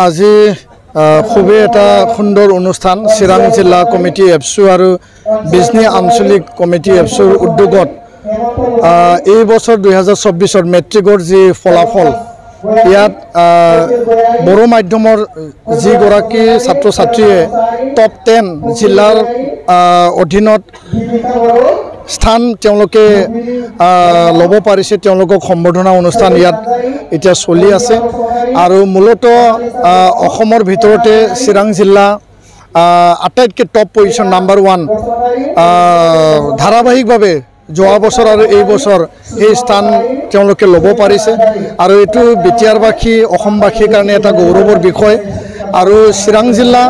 আজি খুবেই এটা সুন্দৰ অনুষ্ঠান চিৰাং জিলা কমিটি এপছু আৰু বিজনী আঞ্চলিক কমিটি এপছুৰ উদ্যোগত এই বছৰ 2024 মেট্ৰিকৰ যি ফলাফল ইয়াত বড়ো মাধ্যমৰ যিগৰাকী ছাত্ৰ ছাত্ৰীয়ে টপ 10 জিলাৰ অধীনত স্থান তেওঁলোকে ল'ব পাৰিছে তেওঁলোকক সম্বৰ্ধনা অনুষ্ঠান ইয়াত এতিয়া চলি আছে আৰু মূলতঃ অসমৰ ভিতৰতে চিৰাং জিলা আটাইতকৈ টপ পজিশ্যন নাম্বাৰ 1 ধাৰাবাহিকভাৱে যোৱা বছৰ আৰু এই বছৰ এই স্থান তেওঁলোকে ল'ব পাৰিছে আৰু এইটো বিটিআৰবাসী অসমবাসীৰ কাৰণে এটা গৌৰৱৰ বিষয় আৰু চিৰাং জিলা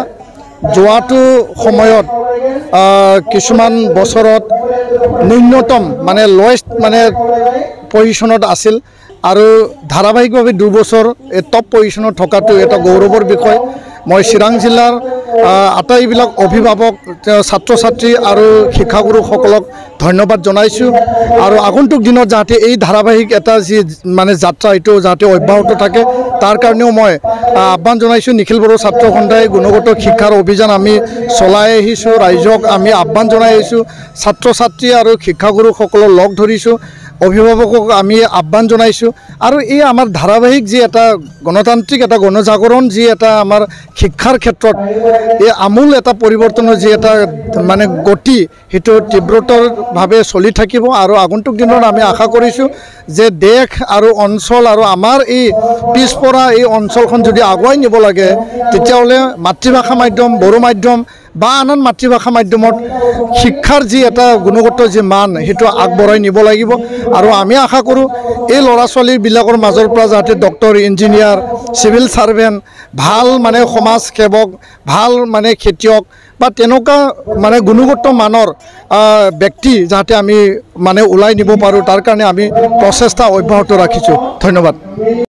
যোৱাটো সময়ত কিছুমান বছৰত ন্যূনতম মানে লয়েষ্ট মানে পজিশ্যনত আছিল আৰু ধাৰাবাহিকভাৱে 2 বছৰ এই টপ পজিশ্যনত থকাটো এটা গৌৰৱৰ বিষয় মই চিৰাং জিলাৰ আটাইবিলাক অভিভাৱক ছাত্ৰ ছাত্ৰী আৰু শিক্ষাগুৰুসকলক ধন্যবাদ জনাইছোঁ আৰু আগন্তুক দিনত যাতে এই ধাৰাবাহিক এটা যি মানে যাত্ৰা এইটো যাতে অব্যাহত থাকে তাৰ কাৰণেও মই আহ্বান জনাইছোঁ নিখিল বড়ো ছাত্ৰ সন্থাই গুণগত শিক্ষাৰ অভিযান আমি চলাই আহিছোঁ ৰাইজক আমি আহ্বান জনাই আহিছোঁ ছাত্ৰ ছাত্ৰী আৰু শিক্ষাগুৰুসকলক লগ ধৰিছোঁ অভিভাৱকক আমি আহ্বান জনাইছোঁ আৰু এই আমাৰ ধাৰাবাহিক যি এটা গণতান্ত্ৰিক এটা গণজাগৰণ যি এটা আমাৰ শিক্ষাৰ ক্ষেত্ৰত এই আমূল এটা পৰিৱৰ্তনৰ যি এটা মানে গতি সেইটো তীব্ৰতৰভাৱে চলি থাকিব আৰু আগন্তুক দিনত আমি আশা কৰিছোঁ যে দেশ আৰু অঞ্চল আৰু আমাৰ এই পিছপৰা এই অঞ্চলখন যদি আগুৱাই নিব লাগে তেতিয়াহ'লে মাতৃভাষা মাধ্যম বড়ো মাধ্যম বা আন মাতৃভাষা মাধ্যমত শিক্ষাৰ যি এটা গুণগত যি মান সেইটো আগবঢ়াই নিব লাগিব আৰু আমি আশা কৰোঁ এই ল'ৰা ছোৱালীবিলাকৰ মাজৰ পৰা যাতে ডক্টৰ ইঞ্জিনিয়াৰ চিভিল ছাৰ্ভেণ্ট ভাল মানে সমাজ সেৱক ভাল মানে খেতিয়ক বা তেনেকুৱা মানে গুণগত মানৰ ব্যক্তি যাতে আমি মানে ওলাই নিব পাৰোঁ তাৰ কাৰণে আমি প্ৰচেষ্টা অব্যাহত ৰাখিছোঁ ধন্যবাদ।